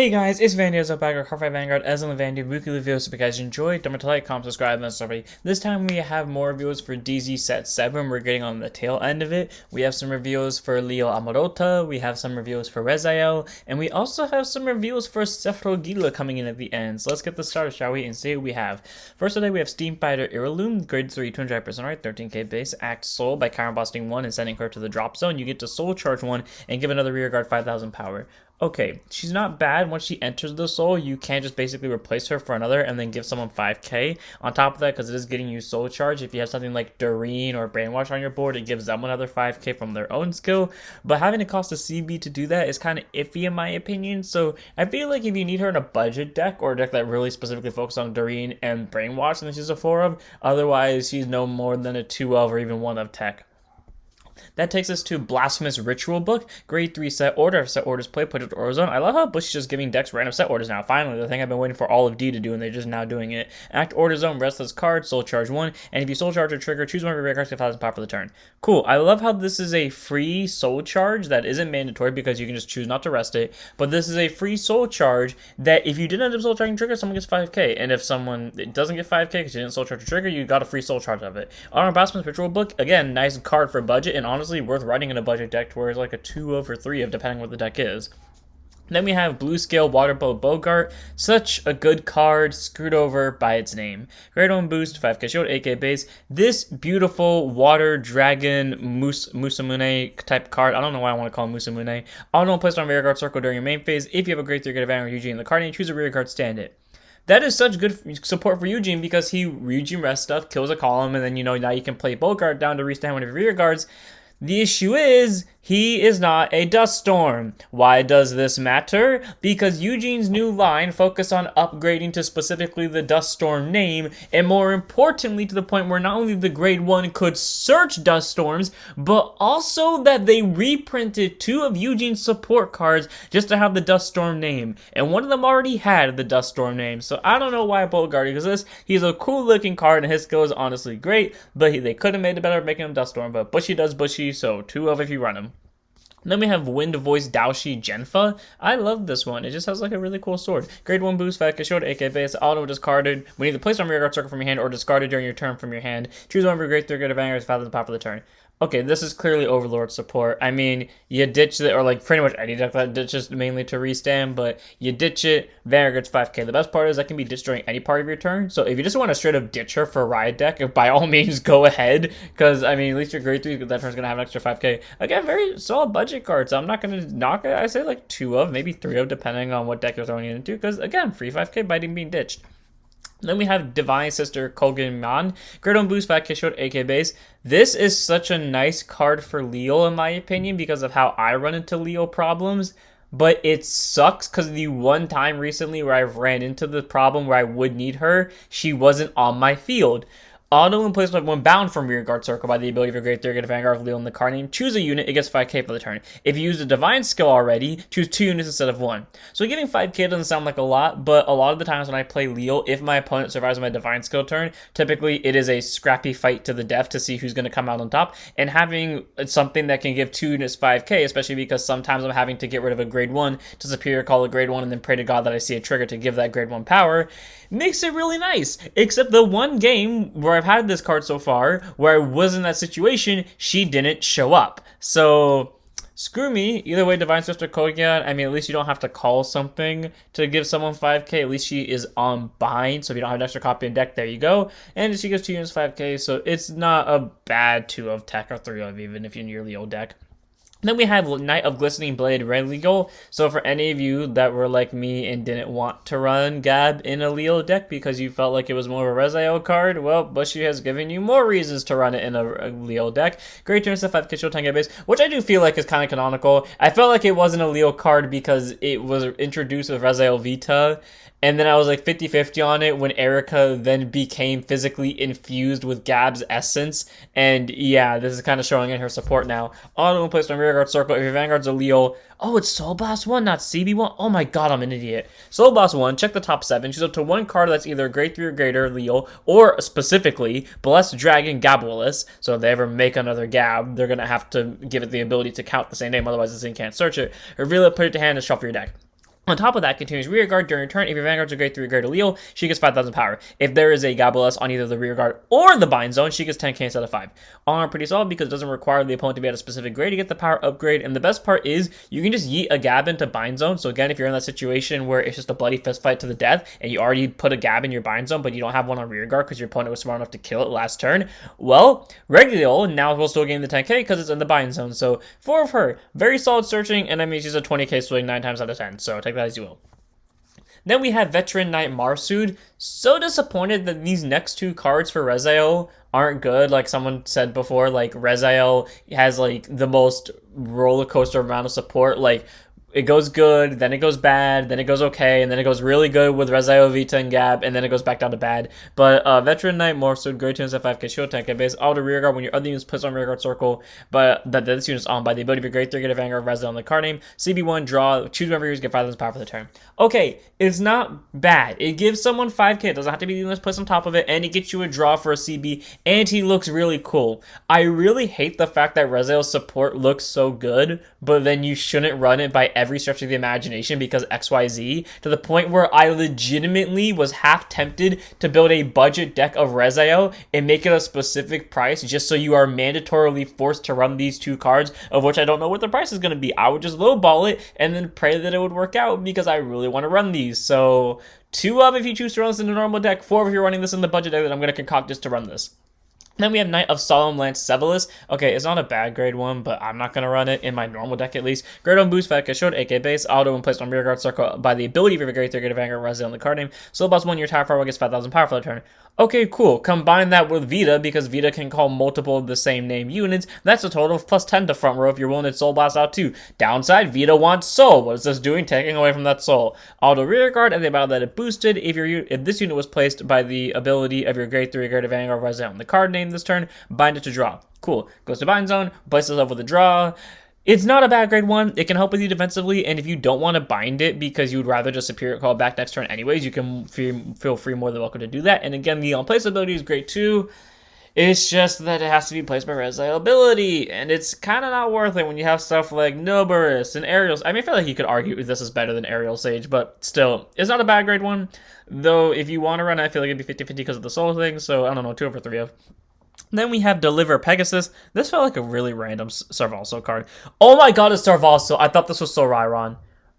Hey guys, it's Vanity, Ezel back with Cardfight Vanguard, Ezel and Vanity weekly reviews. So if you guys enjoyed, don't forget to like, comment, subscribe, and stuff. This time we have more reviews for DZ Set 7. We're getting on the tail end of it. We have some reviews for Liael Amarota, we have some reviews for Rezael, and we also have some reviews for Sephirogila coming in at the end. So let's get this started, shall we, and see what we have. First today we have Steam Fighter Iralum, grade 3, 200% right, 13k base, act Soul by counterblasting 1 and sending her to the drop zone. You get to Soul Charge 1 and give another rear guard 5000 power. Okay, she's not bad. Once she enters the soul, you can just basically replace her for another and then give someone 5k. On top of that, because it is getting you soul charge, if you have something like Doreen or Brainwash on your board, it gives them another 5k from their own skill. But having to cost a CB to do that is kind of iffy in my opinion. So I feel like if you need her in a budget deck or a deck that really specifically focuses on Doreen and Brainwash, then she's a 4 of. Otherwise, she's no more than a 2 of or even 1 of tech. That takes us to Blasphemous Ritual Book, grade 3 set order. If set orders play, put it to order zone. I love how Bush is just giving decks random set orders now. Finally, the thing I've been waiting for all of D to do, and they're just now doing it. Act order zone, restless card, soul charge 1, and if you soul charge a trigger, choose one of your rare cards, get 1000 power for the turn. Cool. I love how this is a free soul charge that isn't mandatory because you can just choose not to rest it, but this is a free soul charge that if you didn't end up soul charging trigger, someone gets 5k, and if someone doesn't get 5k because you didn't soul charge a trigger, you got a free soul charge of it. On our Blasphemous Ritual Book, again, nice card for budget, and honestly worth writing in a budget deck to where it's like a 2 of or 3 of depending what the deck is. Then we have Blue Scale Waterbow Bogart, such a good card, screwed over by its name. Grade 1 boost, 5k shield, 8k base. This beautiful water dragon Musamune type card, I don't know why I want to call him Musamune. Auto placed on rear guard circle during your main phase. If you have a grade 3 get advantage with Eugene in the card, and you choose a rear guard, stand it. That is such good support for Eugene because he Eugene rest stuff, kills a column, and then now you can play Bogart down to restand one of your rear guards. The issue is, he is not a dust storm. Why does this matter? Because Eugene's new line focused on upgrading to specifically the dust storm name, and more importantly to the point where not only the grade 1 could search dust storms, but also that they reprinted 2 of Eugene's support cards just to have the dust storm name. And one of them already had the dust storm name, so I don't know why Bogart exists. He's a cool looking card and his skill is honestly great, but they could have made it better making him dust storm, but Bushy does Bushy, so 2 of if you run him. Then we have Wind Voice Eugene and Jenfa. I love this one. It just has like a really cool sword. Grade 1 boost, 5k shield, 8k base, auto discarded. When either placed on rear guard circle from your hand or discarded during your turn from your hand. Choose one of your grade 3 good advantage, 5,000 power for the turn. Okay, this is clearly Overlord support. I mean, you ditch it, or like pretty much any deck that ditches mainly to restand, but you ditch it, Vanguard gets 5k. The best part is that can be ditched during any part of your turn, so if you just want to straight up ditch her for a riot deck, by all means go ahead, because I mean, at least your grade 3 that turn's going to have an extra 5k. Again, very solid budget card, so I'm not going to knock it. I say like 2 of, maybe 3 of, depending on what deck you're throwing it into, because again, free 5k by being ditched. Then we have Divine Sister Kogenman, grade 1 boost, 5k shield, 8k base. This is such a nice card for Liael in my opinion because of how I run into Liael problems. But it sucks because the one time recently where I ran into the problem where I would need her, she wasn't on my field. Auto and placement when bound from rear guard circle by the ability of your grade 3 get a Vanguard of Liael in the card name. Choose a unit, it gets 5k for the turn. If you use the Divine skill already, choose 2 units instead of 1. So getting 5k doesn't sound like a lot, but a lot of the times when I play Liael, if my opponent survives my Divine skill turn, typically it is a scrappy fight to the death to see who's going to come out on top. And having something that can give 2 units 5k, especially because sometimes I'm having to get rid of a grade 1 to Superior Call a grade 1 and then pray to God that I see a trigger to give that grade 1 power, makes it really nice. Except the one game where I've had this card so far where I was in that situation, she didn't show up. So screw me. Either way, Divine Sister Kogan, I mean, at least you don't have to call something to give someone 5k. At least she is on bind, so if you don't have an extra copy in deck, there you go. And she gives 2 units 5k, so it's not a bad 2 of tech or 3 of even if you're in your Liael deck. Then we have Knight of Glistening Blade Red Legal. So for any of you that were like me and didn't want to run Gab in a Liael deck because you felt like it was more of a Rezael card, well, Bushy has given you more reasons to run it in a Liael deck. Great turn, 5k shield, 10k base, which I do feel like is kind of canonical. I felt like it wasn't a Liael card because it was introduced with Rezael Vita, and then I was like 50-50 on it when Erica then became physically infused with Gab's essence. And yeah, this is kind of showing in her support now. Auto placed on rear guard circle. If your Vanguard's a Liael, oh, it's Soul Blast 1, not CB1. Oh my god, I'm an idiot. Soul Blast 1, check the top 7. Choose up to 1 card that's either grade 3 or greater Liael, or specifically Blessed Dragon Gabulis. So if they ever make another Gab, they're going to have to give it the ability to count the same name, otherwise this thing can't search it. Reveal it, put it to hand, and shuffle your deck. On top of that, continues rear guard during turn. If your Vanguard's a grade 3 grade Liael, she gets 5,000 power. If there is a Gabalus on either the rear guard or the bind zone, she gets 10k instead of 5. All are pretty solid because it doesn't require the opponent to be at a specific grade to get the power upgrade. And the best part is you can just yeet a Gab into bind zone. So again, if you're in that situation where it's just a bloody fist fight to the death and you already put a Gab in your bind zone, but you don't have one on rear guard because your opponent was smart enough to kill it last turn, well, Rezael now will still gain the 10k because it's in the bind zone. So 4 of her, very solid searching, and that means she's a 20k swing 9 times out of 10. So take that as you will. Then we have Veteran Knight Marsud. So disappointed that these next 2 cards for Rezael aren't good. Like someone said before, like Rezael has like the most roller coaster amount of support. Like it goes good, then it goes bad, then it goes okay, and then it goes really good with Rezael, Vita, and Gab, and then it goes back down to bad. But Veteran Knight Marsud, grade 2 instead 5k shield tank, base auto rear guard when your other units puts on rear guard circle, but that this unit's on by the ability of your grade 3 get a Vanguard Rezael on the card name. CB1 draw, choose whenever you get 5,000 power for the turn. Okay, it's not bad. It gives someone 5k, it doesn't have to be the unit's placed on top of it, and it gets you a draw for a CB, and he looks really cool. I really hate the fact that Rezael's support looks so good, but then you shouldn't run it by every stretch of the imagination because XYZ, to the point where I legitimately was half tempted to build a budget deck of Rezael and make it a specific price just so you are mandatorily forced to run these 2 cards, of which I don't know what the price is going to be. I would just lowball it and then pray that it would work out because I really want to run these. So 2 of if you choose to run this in a normal deck, 4 if you're running this in the budget deck that I'm going to concoct just to run this. Then we have Knight of Solemn Lance Sephirogila. Okay, it's not a bad grade 1, but I'm not going to run it in my normal deck at least. Grade 1 boost, 5k showed, AK base, auto when placed on rear guard circle by the ability of your grade 3 get a Vanguard Rezael on the card name. So boss 1, your tower power gets 5,000 power for the turn. Okay, cool. Combine that with Vita, because Vita can call multiple of the same name units. That's a total of plus 10 to front row if you're willing to Soul Blast out too. Downside, Vita wants Soul. What is this doing? Taking away from that Soul. Auto rear guard, and the amount that it boosted. If this unit was placed by the ability of your grade 3 grade Vanguard Rezael on the card name this turn, bind it to draw. Cool. Goes to bind zone, places up with a draw. It's not a bad grade 1. It can help with you defensively, and if you don't want to bind it because you would rather just Superior Call back next turn anyways, you can feel free more than welcome to do that. And again, the on-place ability is grade 2. It's just that it has to be placed by Rezael ability, and it's kind of not worth it when you have stuff like Noburus and Aerial. I mean, I feel like you could argue this is better than Aerial Sage, but still, it's not a bad grade 1. Though, if you want to run it, I feel like it'd be 50-50 because of the soul thing, so I don't know, 2 over 3 of. Then we have Deliver Pegasus. This felt like a really random Sarevsael card. Oh my god, it's Sarevsael. I thought this was Sorairon.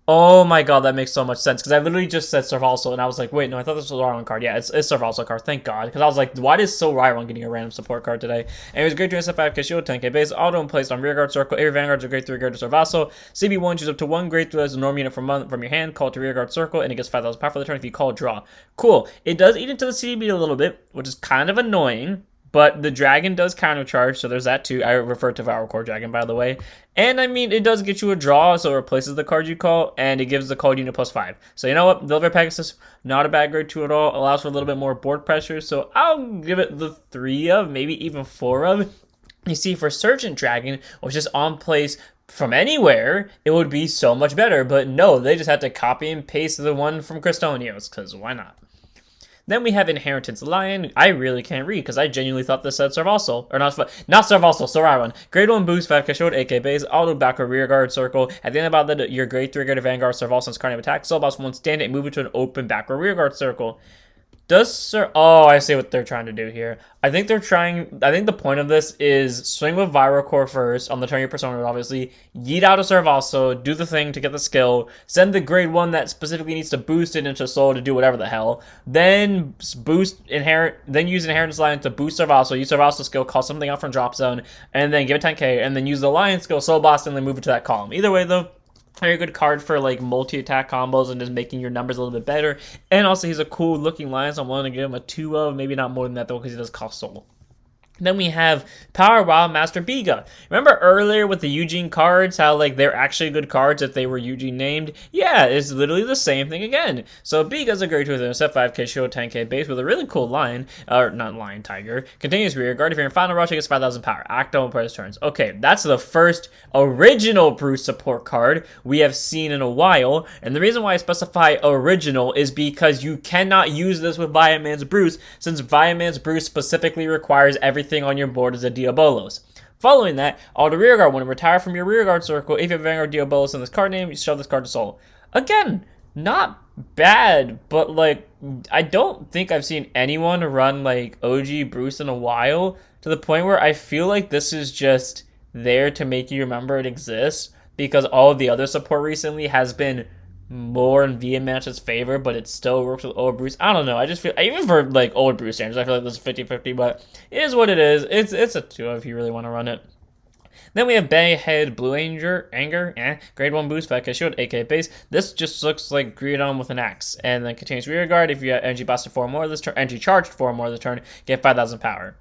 Oh my god, that makes so much sense. Because I literally just said Sarevsael, and I was like, wait, no, I thought this was a Sorairon card. Yeah, it's Sarevsael card. Thank god. Because I was like, why is Sorairon getting a random support card today? And it was grade 2 SF5k shield, 10k base, auto and placed on rear guard circle. Every Vanguard's a grade 3 guard to Sarevsael. CB1, choose up to 1 grade 3 as a normal unit from your hand, call to rear guard circle, and it gets 5,000 power for the turn if you call draw. Cool. It does eat into the CB a little bit, which is kind of annoying. But the dragon does countercharge, so there's that too. I refer to Devour Core Dragon, by the way. And I mean, it does get you a draw, so it replaces the card you call, and it gives the called unit plus 5. So you know what? Deliver Pegasus, not a bad grade 2 at all. Allows for a little bit more board pressure, so I'll give it the 3 of, maybe even 4 of. You see, for Sergeant Dragon, which is on place from anywhere, it would be so much better. But no, they just had to copy and paste the one from Cristonios, because why not? Then we have Inheritance Lion. I really can't read because I genuinely thought this said Sarevsael. Or not Sarevsael, Sorairon. Grade 1 boost, 5k short, AK base, auto back or rear guard circle. At the end of that, your grade 3 grade of Vanguard Sarevsael's card name attack. Soul boss 1 stand it and move it to an open back or rear guard circle. Oh, I see what they're trying to do here. I think the point of this is swing with Viral Core first on the turn of your persona, obviously. Yeet out a Sarevsael, do the thing to get the skill. Send the grade 1 that specifically needs to boost it into Soul to do whatever the hell. Then use Inheritance Lion to boost Sarevsael. Use Sarevsael skill, call something out from drop zone, and then give it 10k, and then use the Lion skill, Soul Blast, and then move it to that column. Either way, though, very good card for like multi-attack combos and just making your numbers a little bit better. And also he's a cool looking lion, so I'm willing to give him a 2 of, maybe not more than that though, because he does cost soul. Then we have Power Wild Master Biga. Remember earlier with the Eugene cards, how like they're actually good cards if they were Eugene named? Yeah, it's literally the same thing again. So Biga's a grade 2 with a set 5k shield, 10k base with a really cool lion, or not lion, tiger. Continuous rear guard. If you're in final rush, it gets 5,000 power. Act on press turns. Okay, that's the first original Bruce support card we have seen in a while. And the reason why I specify original is because you cannot use this with Viaman's Bruce, since Viaman's Bruce specifically requires everything on your board is a Diabolos. Following that, auto rear guard. When you retire from your rear guard circle, if you have Vanguard Diabolos in this card name, you shove this card to soul. Again, not bad, but like I don't think I've seen anyone run like OG Bruce in a while to the point where I feel like this is just there to make you remember it exists because all of the other support recently has been more in Match's favor, but it still works with old Bruce. I don't know. I just feel even for like old Bruce standards, I feel like this is 50-50, but it is what it is. It's a 2 if you really want to run it. Then we have Bayhead Blue Anger, grade 1 boost, Vodka Shield, AK base. This just looks like Greedon with an axe. And then continuous rear guard. If you have energy busted 4 more this turn, energy charged 4 more this turn, get 5,000 power.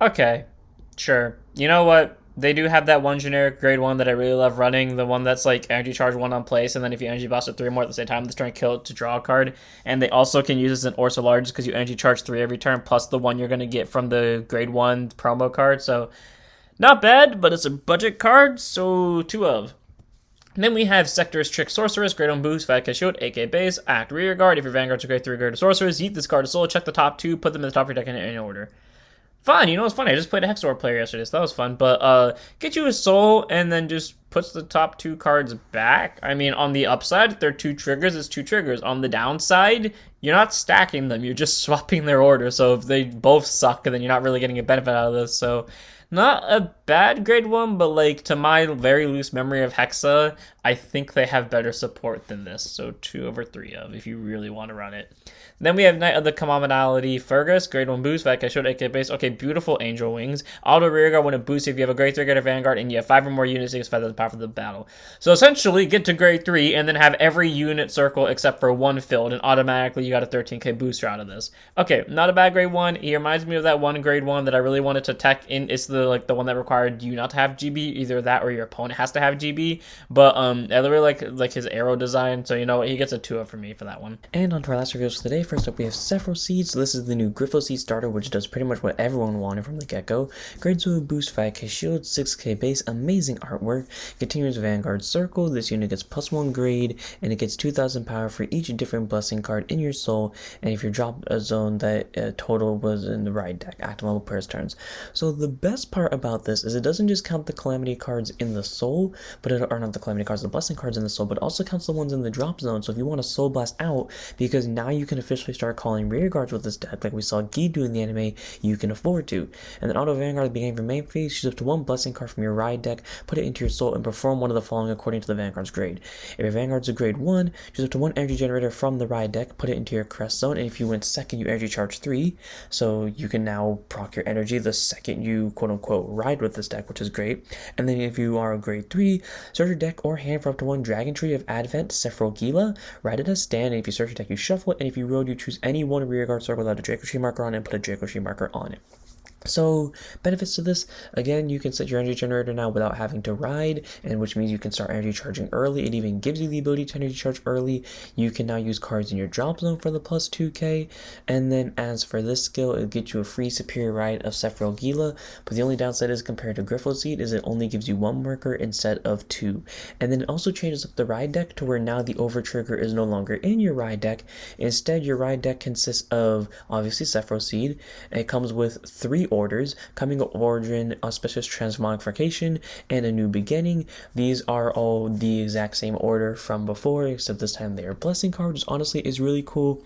Okay, sure. You know what? They do have that one generic grade 1 that I really love running, the one that's like energy charge 1 on place, and then if you energy busted 3 more at the same time, this turn kill it to draw a card. And they also can use this in Orsa Large because you energy charge 3 every turn, plus the one you're going to get from the grade 1 promo card. So not bad, but it's a budget card, so 2 of. And then we have Sector's Trick Sorceress, Great on Boost, Vodka Shield, AK Base, Act Rear Guard. If your Vanguard's a grade 3 Great Sorceress, yeet this card to soul, check the top 2, put them in the top of your deck in any order. Fun, you know what's funny? I just played a Hexa player yesterday, so that was fun. But get you a soul and then just puts the top 2 cards back. I mean, on the upside, if they're 2 triggers, it's 2 triggers. On the downside, you're not stacking them, you're just swapping their order. So if they both suck, then you're not really getting a benefit out of this. So not a bad grade 1, but like to my very loose memory of Hexa, I think they have better support than this. So 2 over 3 of if you really want to run it. Then we have Knight of the Commonality Fergus, grade 1 boost, Vodka Shield, AK base. Okay, beautiful angel wings. Auto rear guard when it boosts if you have a grade 3 greater Vanguard and you have 5 or more units, it gets 5,000 power for the battle. So essentially, get to grade 3 and then have every unit circle except for 1 filled, and automatically you got a 13k booster out of this. Okay, not a bad grade 1. He reminds me of that one grade 1 that I really wanted to tech in. It's the one that required you not to have GB, either that or your opponent has to have GB. But I really like his arrow design, so you know what, he gets a 2 for me for that one. And on to our last reviews for today. First up, we have Sephirogila. So this is the new Griffo Seed starter, which does pretty much what everyone wanted from the get-go. Grade 2 boost, 5k shield, 6k base, amazing artwork, continuous Vanguard circle. This unit gets +1 grade, and it gets 2,000 power for each different blessing card in your soul, and if you drop a zone that total was in the right deck, activable per turns. So the best part about this is it doesn't just count the calamity cards in the soul, but it are not the calamity cards, the blessing cards in the soul, but also counts the ones in the drop zone. So if you want to soul blast out, because now you can officially start calling rear guards with this deck, like we saw Guy do in the anime, you can afford to. And then auto Vanguard at the beginning of your main phase, choose up to 1 blessing card from your ride deck, put it into your soul, and perform one of the following according to the Vanguard's grade. If your Vanguard's a grade 1, choose up to 1 energy generator from the ride deck, put it into your crest zone, and if you went second, you energy charge 3, so you can now proc your energy the second you quote-unquote ride with this deck, which is great. And then if you are a grade 3, search your deck or hand for up to 1 Dragontree of Advent Sephirogila, ride it as stand, and if you search your deck, you shuffle it, and if you roll, you choose any one rear guard circle without a Dragontree marker on it and put a Dragontree marker on it. So, benefits to this, again, you can set your energy generator now without having to ride, and which means you can start energy charging early. It even gives you the ability to energy charge early. You can now use cards in your drop zone for the plus 2k, and then as for this skill, it'll get you a free superior ride of Sephirogila, but the only downside is compared to Griffo Seed is it only gives you 1 marker instead of 2. And then it also changes up the ride deck to where now the over trigger is no longer in your ride deck. Instead, your ride deck consists of, obviously, Sephiro Seed, and it comes with 3 orders: Coming of Origin, Auspicious Transmogrification, and A New Beginning. These are all the exact same order from before, except this time they are blessing cards, which honestly is really cool.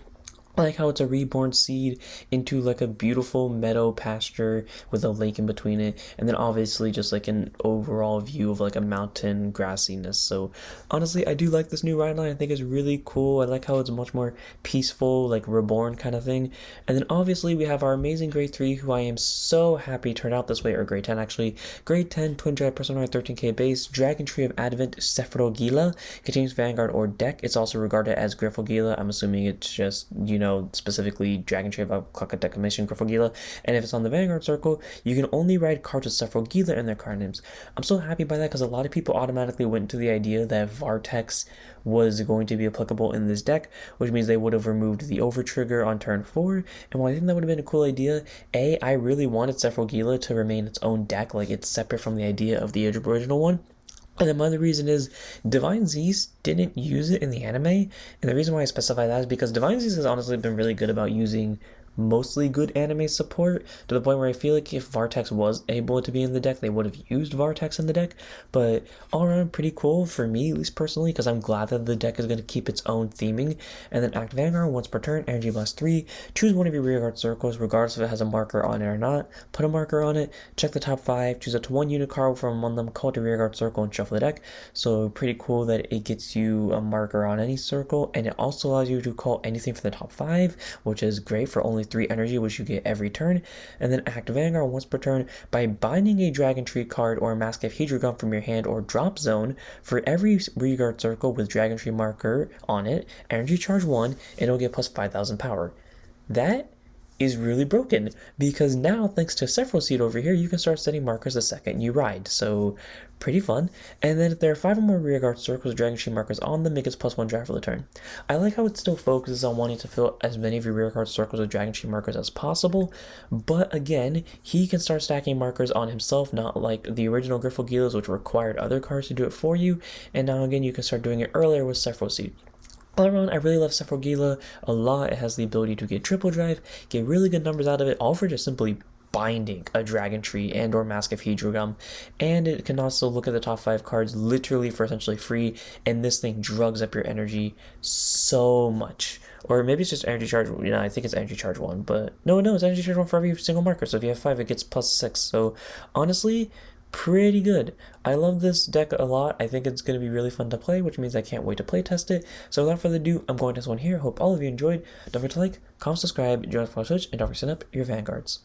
I like how it's a reborn seed into like a beautiful meadow pasture with a lake in between it, and then obviously just like an overall view of like a mountain grassiness. So honestly, I do like this new ride line. I think it's really cool. I like how it's much more peaceful, like reborn kind of thing. And then obviously we have our amazing grade 3, who I am so happy turned out this way, or grade 10 actually. Grade 10, Twin Dread, Personal 13k base, Dragontree of Advent, Sephirogila, continues Vanguard or deck. It's also regarded as Griffogila. I'm assuming it's just, you know, specifically Dragontree of Clock Declamation Griffogila, and if it's on the Vanguard circle, you can only ride cards with Sephirogila in their card names. I'm so happy by that because a lot of people automatically went to the idea that Vartex was going to be applicable in this deck, which means they would have removed the over trigger on turn 4, and while I think that would have been a cool idea, I really wanted Sephirogila to remain its own deck, like it's separate from the idea of the original one. And then my other reason is Divine Zeus didn't use it in the anime, and the reason why I specify that is because Divine Zeus has honestly been really good about using mostly good anime support, to the point where I feel like if Vartex was able to be in the deck, they would have used Vartex in the deck. But all around, pretty cool for me, at least personally, because I'm glad that the deck is going to keep its own theming. And then Act Vanguard, once per turn, Energy Blast 3, choose one of your rearguard circles, regardless if it has a marker on it or not. Put a marker on it, check the top 5, choose up to 1 unit card from among them, call it a rearguard circle, and shuffle the deck. So pretty cool that it gets you a marker on any circle, and it also allows you to call anything from the top 5, which is great for only 3 energy, which you get every turn. And then Act Vanguard once per turn by binding a Dragontree card or a Mask of Hexa from your hand or drop zone. For every rearguard circle with Dragontree marker on it, energy charge 1, and it'll get plus 5,000 power. That is really broken, because now, thanks to Sephirogila over here, you can start setting markers the second you ride, so pretty fun. And then if there are 5 or more rearguard circles with Dragontree markers on them, it gets plus 1 drive for the turn. I like how it still focuses on wanting to fill as many of your rearguard circles with Dragontree markers as possible, but again, he can start stacking markers on himself, not like the original Grifflegilas, which required other cards to do it for you, and now again, you can start doing it earlier with Sephirogila. All around, I really love Sephirogila a lot. It has the ability to get triple drive, get really good numbers out of it, all for just simply binding a Dragontree and or Mask of Hexa, and it can also look at the top 5 cards literally for essentially free, and this thing drugs up your energy so much. Or maybe it's just energy charge, I think it's energy charge 1, but no, it's energy charge 1 for every single marker, so if you have 5, it gets plus 6, so honestly, pretty good. I love this deck a lot. I think it's going to be really fun to play, which means I can't wait to play test it. So without further ado, I'm going to this one here. Hope all of you enjoyed. Don't forget to like, comment, subscribe, join us on Twitch, and don't forget to sign up your Vanguards.